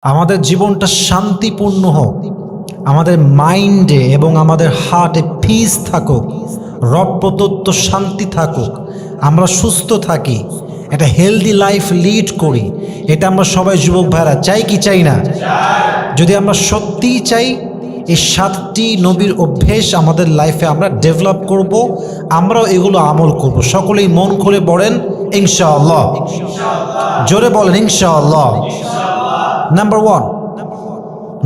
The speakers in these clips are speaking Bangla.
আমাদের জীবনটা শান্তিপূর্ণ হোক, আমাদের মাইন্ডে এবং আমাদের হার্টে পিস থাকুক, রব প্রদত্ত শান্তি থাকুক, আমরা সুস্থ থাকি, একটা হেলদি লাইফ লিড করি। এটা আমরা সবাই যুবক ভাইরা চাই কি চাই না? যদি আমরা সত্যিই চাই, এই 7টি নবীর অভ্যেস আমাদের লাইফে আমরা ডেভেলপ করব, আমরাও এগুলো আমল করব। সকলেই মন খুলে বলেন ইনশাআল্লাহ। জোরে বলেন ইনশাআল্লাহ। নাম্বার 1,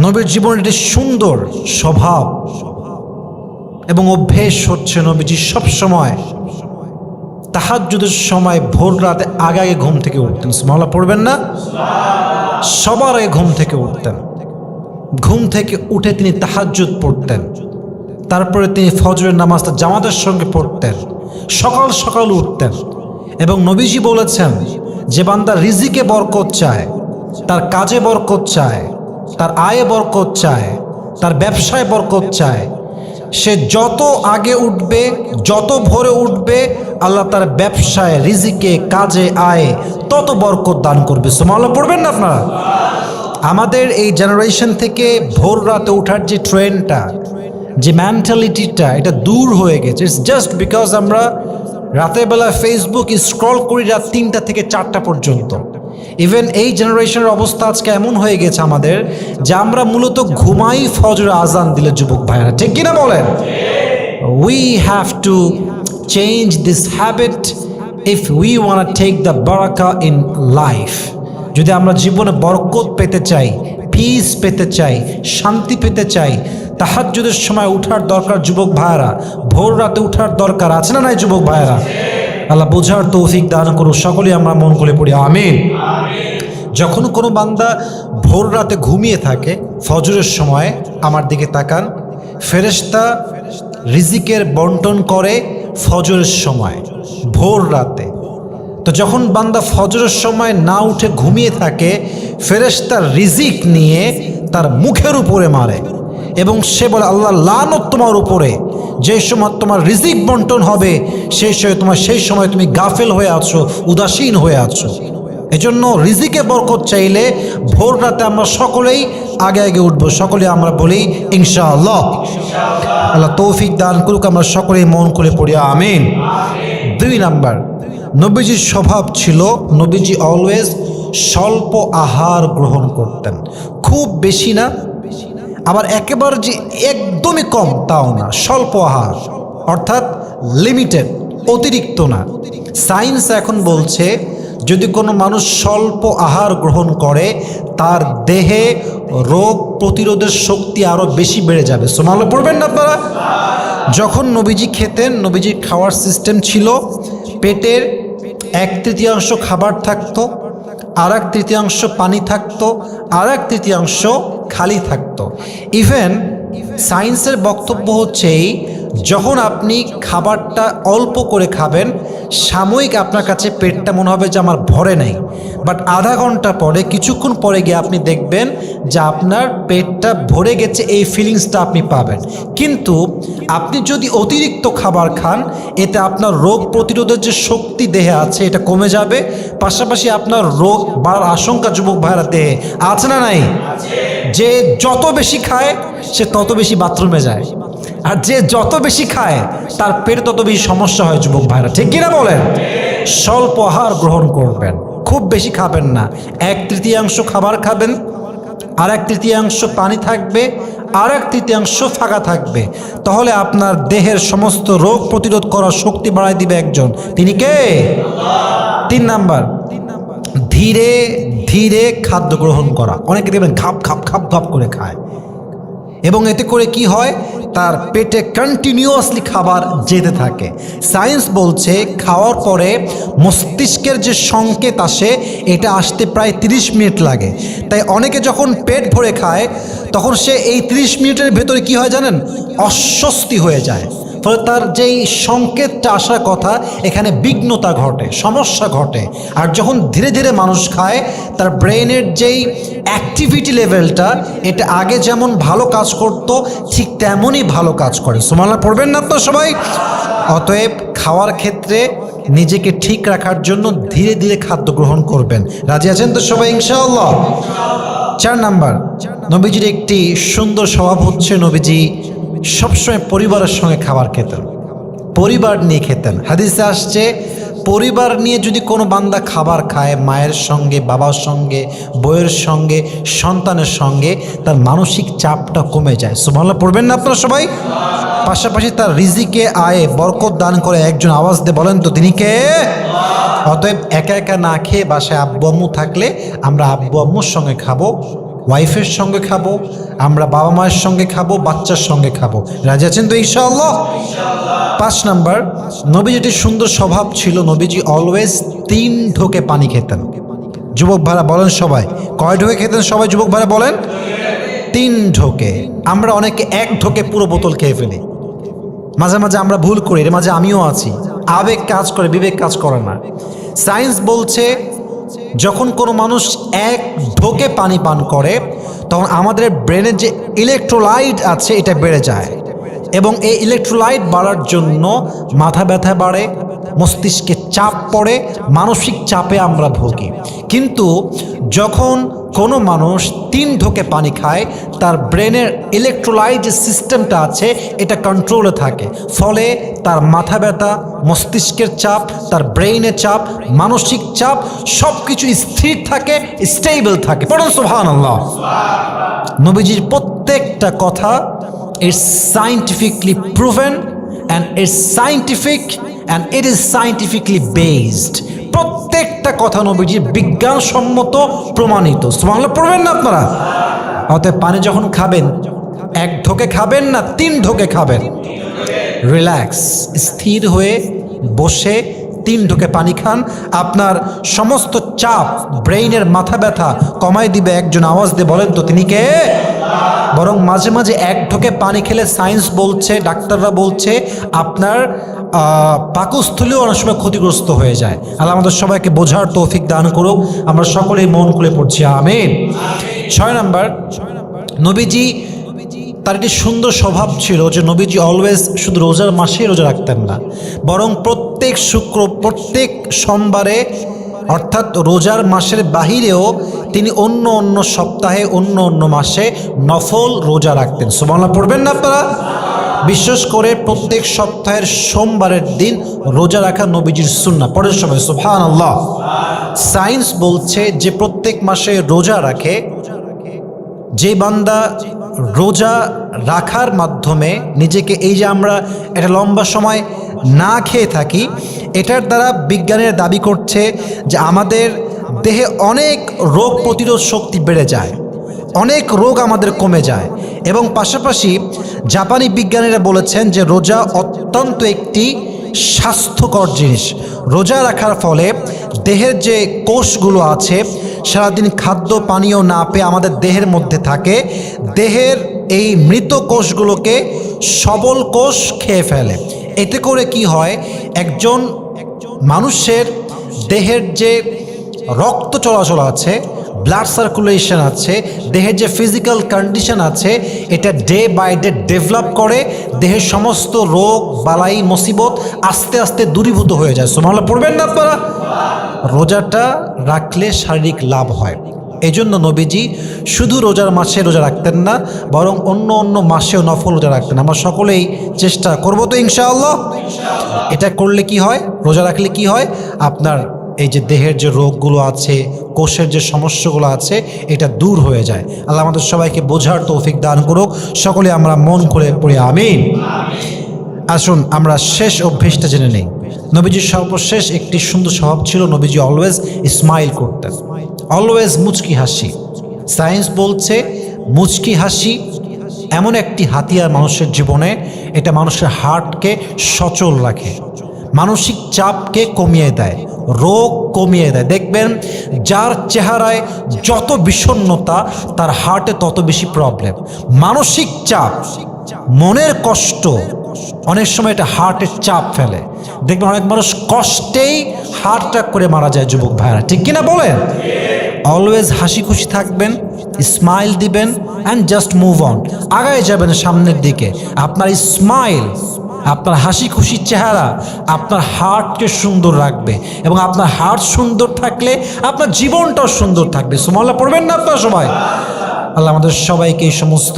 নবীর জীবনের একটি সুন্দর স্বভাব এবং অভ্যেস হচ্ছে নবীজি সবসময় তাহাজ্জুদের সময় ভোর রাতে আগে ঘুম থেকে উঠতেন। সুবহানাল্লাহ পড়বেন না? সবার আগে ঘুম থেকে উঠতেন। ঘুম থেকে উঠে তিনি তাহাজ্জুদ পড়তেন, তারপরে তিনি ফজরের নামাজটা জামাতের সঙ্গে পড়তেন, সকাল সকাল উঠতেন। এবং নবীজি বলেছেন, যে বান্দা রিজিকে বরকত চায়, তার কাজে বরকত চায়, তার আয়ে বরকত চায়, তার ব্যবসায় বরকত চায়, সে যত আগে উঠবে, যত ভোরে উঠবে, আল্লাহ তার ব্যবসায়, রিজিকে, কাজে, আয়ে তত বরকত দান করবে। সুবহানাল্লাহ পড়বেন না আপনারা? আমাদের এই জেনারেশন থেকে ভোর রাতে ওঠার যে ট্রেন্ডটা, যে মেন্টালিটিটা, এটা দূর হয়ে গেছে। ইটস জাস্ট বিকজ আমরা রাতের বেলা ফেসবুক স্ক্রল করি রাত 3টা থেকে 4টা পর্যন্ত। ইভেন এই জেনারেশনের অবস্থা আজকে এমন হয়ে গেছে আমাদের, যে আমরা মূলত ঘুমাই ফজরের আজান দিলে, যুবক ভাইরা ঠিক কিনা বলেন? We have to change this habit if we want to take the বারাকা ইন লাইফ। যদি আমরা জীবনে বরকত পেতে চাই, পিস পেতে চাই, শান্তি পেতে চাই, তাহাজ্জুদের সময় উঠার দরকার যুবক ভাইরা। ভোর রাতে উঠার দরকার আছে না নাই যুবক ভাইরা? আল্লাহ বোঝার তৌফিক দান করুন। সকলেই আমরা মন খুলে পড়ি আমিন। যখন কোনো বান্দা ভোর রাতে ঘুমিয়ে থাকে, ফজরের সময় আমার দিকে তাকান, ফেরেশতা রিজিকের বন্টন করে ফজরের সময়, ভোর রাতে। তো যখন বান্দা ফজরের সময় না উঠে ঘুমিয়ে থাকে, ফেরেশতার রিজিক নিয়ে তার মুখের উপরে মারে এবং সে বলে, আল্লাহ লানত তোমার উপরে, যে সময় তোমার রিজিক বন্টন হবে সেই সময় তুমি গাফেল হয়ে আছো, উদাসীন হয়ে আছো। এজন্য রিজিকে বরকত চাইলে ভোর রাতে আমরা সকলেই আগে উঠবো। সকলে আমরা বলি ইনশাআল্লাহ। আল্লাহ তৌফিক দান করুক। আমরা সকলেই মন করে পড়ি আমিন। 2 নাম্বার, নবীজির স্বভাব ছিল, নবীজি অলওয়েজ স্বল্প আহার গ্রহণ করতেন। খুব বেশি না, আবার একেবারে যে একদমই কম তাও না, স্বল্প আহার, অর্থাৎ লিমিটেড, অতিরিক্ত না। সায়েন্স এখন বলছে, যদি কোনো মানুষ স্বল্প আহার গ্রহণ করে, তার দেহে রোগ প্রতিরোধের শক্তি আরও বেশি বেড়ে যাবে। সুবহানাল্লাহ পড়বেন না আপনারা? যখন নবীজি খেতেন, নবীজির খাওয়ার সিস্টেম ছিল, পেটের 1/3 খাবার থাকতো, আর 1/3 পানি থাকতো, আর 1/3 খালি থাকতো। ইভেন সায়েন্সের বক্তব্য হচ্ছে, যখন আপনি খাবারটা অল্প করে খাবেন, সাময়িক আপনার কাছে পেটটা মনে হবে যে আমার ভরে নাই, বাট আধা ঘন্টা পরে, কিছুক্ষণ পরে গিয়ে আপনি দেখবেন যে আপনার পেটটা ভরে গেছে, এই ফিলিংসটা আপনি পাবেন। কিন্তু আপনি যদি অতিরিক্ত খাবার খান, এতে আপনার রোগ প্রতিরোধের যে শক্তি দেহে আছে এটা কমে যাবে, পাশাপাশি আপনার রোগ বাড়ার আশঙ্কা যুবক ভাইরা দেহে আছে না নাই? যে যত বেশি খায় সে তত বেশি বাথরুমে যায়, আর যে যত বেশি খায় তার পেটে তত বেশি সমস্যা হয় যুবক ভাইরা ঠিক কিনা বলেন? স্বল্প আহার গ্রহণ করবেন, খুব বেশি খাবেন না। 1/3 খাবার খাবেন, আর 1/3 পানি থাকবে, আর 1/3 ফাঁকা থাকবে। তাহলে আপনার দেহের সমস্ত রোগ প্রতিরোধ করার শক্তি বাড়ায় দিবে একজন, তিনি কে? 3 নাম্বার, ধীরে ধীরে খাদ্য গ্রহণ করা। অনেকে দেখবেন খাপ খাপ খাপ খাপ করে খায়, এবং এতে করে কি হয়, তার পেটে কন্টিনিউয়াসলি খাবার যেতে থাকে। সায়েন্স বলছে, খাওয়ার পরে মস্তিষ্কের যে সংকেত আসে, এটা আসতে প্রায় 30 মিনিট লাগে। তাই অনেকে যখন পেট ভরে খায়, তখন সে এই 30 মিনিটের ভেতরে কি হয় জানেন? অস্বস্তি হয়ে যায়। ফলে তার যেই সংকেতটা আসার কথা, এখানে বিঘ্নতা ঘটে, সমস্যা ঘটে। আর যখন ধীরে ধীরে মানুষ খায়, তার ব্রেনের যেই অ্যাক্টিভিটি লেভেলটা, এটা আগে যেমন ভালো কাজ করত, ঠিক তেমনই ভালো কাজ করে। সুবহানাল্লাহ পড়বেন না তো সবাই? অতএব খাওয়ার ক্ষেত্রে নিজেকে ঠিক রাখার জন্য ধীরে ধীরে খাদ্য গ্রহণ করবেন। রাজি আছেন তো সবাই ইনশাআল্লাহ? 4 নাম্বার, নবীজির একটি সুন্দর স্বভাব হচ্ছে নবীজি সবসময় পরিবারের সঙ্গে খাবার খেতেন, পরিবার নিয়ে খেতেন। হাদিসে আসছে পরিবার নিয়ে যদি কোনো বান্দা খাবার খায়, মায়ের সঙ্গে, বাবার সঙ্গে, বউয়ের সঙ্গে, সন্তানের সঙ্গে, তার মানসিক চাপটা কমে যায়। সুবহানাল্লাহ পড়বেন না আপনারা সবাই? পাশাপাশি তার রিজিকে আয়ে বরকত দান করে। একজন আওয়াজ দিয়ে বলেন তো তিনি কে? অতএব একা একা না খেয়ে বাসায় আব্বু আম্মু থাকলে আমরা আব্বু আম্মুর সঙ্গে খাবো, ওয়াইফের সঙ্গে খাবো, আমরা বাবা মায়ের সঙ্গে খাবো, বাচ্চার সঙ্গে খাবো। রাজি আছেন তো ইনশাআল্লাহ? 5 নাম্বার, নবীজির সুন্দর স্বভাব ছিল, নবীজি অলওয়েজ 3 ঢোকে পানি খেতেন। যুবক ভাইরা বলেন সবাই, কয় ঢোকে খেতেন সবাই? যুবক ভাইরা বলেন 3 ঢোকে। আমরা অনেকে 1 ঢোকে পুরো বোতল খেয়ে ফেলি। মাঝে মাঝে আমরা ভুল করি, এর মাঝে আমিও আছি। আবেগ কাজ করে, বিবেক কাজ করে না। সায়েন্স বলছে যখন কোনো মানুষ 1 ঢোকে পানি পান করে তখন আমাদের ব্রেনের যে ইলেকট্রোলাইট আছে এটা বেড়ে যায়, এবং এই ইলেকট্রোলাইট বাড়ার জন্য মাথা ব্যথা বাড়ে, মস্তিষ্কে চাপ পড়ে, মানসিক চাপে আমরা ভুগি। কিন্তু যখন কোনো মানুষ 3 ঢোকে পানি খায় তার ব্রেনের ইলেকট্রোলাইট যে সিস্টেমটা আছে এটা কন্ট্রোলে থাকে, ফলে তার মাথা ব্যথা, মস্তিষ্কের চাপ, তার ব্রেইনের চাপ, মানসিক চাপ সব কিছু স্থির থাকে, স্টেবল থাকে। পড়ুন সুবহানাল্লাহ। নবীজির প্রত্যেকটা কথা is scientifically proven and is scientific and it is scientifically based. প্রত্যেকটা কথা নবীজির বিজ্ঞানসম্মত প্রমাণিত। সুবহানাল্লাহ পড়বেন না আপনারা? অতএব পানি যখন খাবেন 1 ঢোকে খাবেন না 3 ঢোকে খাবেন। রিল্যাক্স, স্থির হয়ে বসে 3 ঢোকে পানি খান। আপনার সমস্ত চাপ, ব্রেইনের মাথা ব্যথা কমাই দিবে। একজন আওয়াজ দিয়ে বলেন তো তিনি কে? বরং মাঝে মাঝে 1 ঢোকে পানি খেলে সায়েন্স বলছে, ডাক্তাররা বলছে আপনার পাকস্থলীও অনেক সময় ক্ষতিগ্রস্ত হয়ে যায়। আল্লাহ আমাদের সবাইকে বোঝার তৌফিক দান করুক। আমরা সকলেই মন খুলে পড়ছি আমিন। 6 নাম্বার, নবীজি তার একটি সুন্দর স্বভাব ছিল যে নবীজি অলওয়েজ শুধু রোজার মাসেই রোজা রাখতেন না, বরং প্রত্যেক সোমবারে অর্থাৎ রোজার মাসের বাহিরেও তিনি অন্য অন্য সপ্তাহে, অন্য অন্য মাসে নফল রোজা রাখতেন। সুবহানাল্লাহ পড়বেন না আপনারা? বিশেষ করে প্রত্যেক সপ্তাহের সোমবারের দিন রোজা রাখা নবীজির সুন্নাহ। পড়েন সবাই সুবহানাল্লাহ। সায়েন্স বলছে যে প্রত্যেক মাসে রোজা রাখে, যে বান্দা রোজা রাখার মাধ্যমে নিজেকে, এই যে আমরা একটা লম্বা সময় না খেয়ে থাকি, এটার দ্বারা বিজ্ঞানের দাবি করছে যে আমাদের দেহে অনেক রোগ প্রতিরোধ শক্তি বেড়ে যায়, অনেক রোগ আমাদের কমে যায়। এবং পাশাপাশি জাপানি বিজ্ঞানীরা বলেছেন যে রোজা অত্যন্ত একটি স্বাস্থ্যকর জিনিস। রোজা রাখার ফলে দেহের যে কোষগুলো আছে সারাদিন খাদ্য পানীয় না পেয়ে আমাদের দেহের মধ্যে থাকে, দেহের এই মৃত কোষগুলোকে সবল কোষ খেয়ে ফেলে। এতে করে কি হয়, একজন মানুষের দেহের যে রক্ত চলাচল আছে, ব্লাড সার্কুলেশন আছে, দেহের যে ফিজিক্যাল কন্ডিশন আছে, এটা ডে বাই ডে ডেভেলপ করে। দেহের সমস্ত রোগ বালাই মুসিবত আস্তে আস্তে দূরীভূত হয়ে যায়। সুবহানাল্লাহ পড়বেন না আপনারা? রোজাটা রাখলে শারীরিক লাভ হয়। এই জন্য নবীজি শুধু রোজার মাসে রোজা রাখতেন না, বরং অন্য অন্য মাসেও নফল রোজা রাখতেন। আমরা সকলেই চেষ্টা করবো তো ইনশাআল্লাহ। এটা করলে কি হয়, রোজা রাখলে কি হয়, আপনার এই যে দেহের যে রোগগুলো আছে, কোষের যে সমস্যাগুলো আছে, এটা দূর হয়ে যায়। আল্লাহ আমাদের সবাইকে বোঝার তৌফিক দান করুক। সকলে আমরা মন খুলে পড়ি আমিন। আসুন আমরা শেষ অভ্যেসটা জেনে নেই। নবীজির সর্বশেষ একটি সুন্দর স্বভাব ছিল, নবীজি অলওয়েজ স্মাইল করতেন, অলওয়েজ মুচকি হাসি। সায়েন্স বলছে মুচকি হাসি এমন একটি হাতিয়ার মানুষের জীবনে, এটা মানুষের হার্টকে সচল রাখে, মানসিক চাপকে কমিয়ে দেয়, রোগ কমিয়ে দেয়। দেখবেন যার চেহারায় যত বিষণ্ণতা তার হার্টে তত বেশি প্রবলেম। মানসিক চাপ, মনের কষ্ট অনেক সময় এটা হার্টের চাপ ফেলে। দেখবেন অনেক মানুষ কষ্টেই হার্ট অ্যাটাক করে মারা যায়। যুবক ভাইরা ঠিক কিনা বলেন? অলওয়েজ হাসি খুশি থাকবেন, স্মাইল দিবেন অ্যান্ড জাস্ট মুভ অন, আগায় যাবেন সামনের দিকে। আপনার স্মাইল আপনার হাসি খুশি চেহারা আপনার হার্টকে সুন্দর রাখবে, এবং আপনার হার্ট সুন্দর থাকলে আপনার জীবনটাও সুন্দর থাকবে। সুবহানাল্লাহ পড়বেন না আপনারা সবাই? আল্লাহ আমাদের সবাইকে এই সমস্ত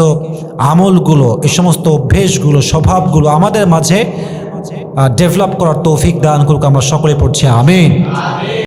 আমলগুলো, এই সমস্ত অভ্যেসগুলো, স্বভাবগুলো আমাদের মাঝে ডেভেলপ করার তৌফিক দান করুক। আমরা সকলে পড়ছি আমিন।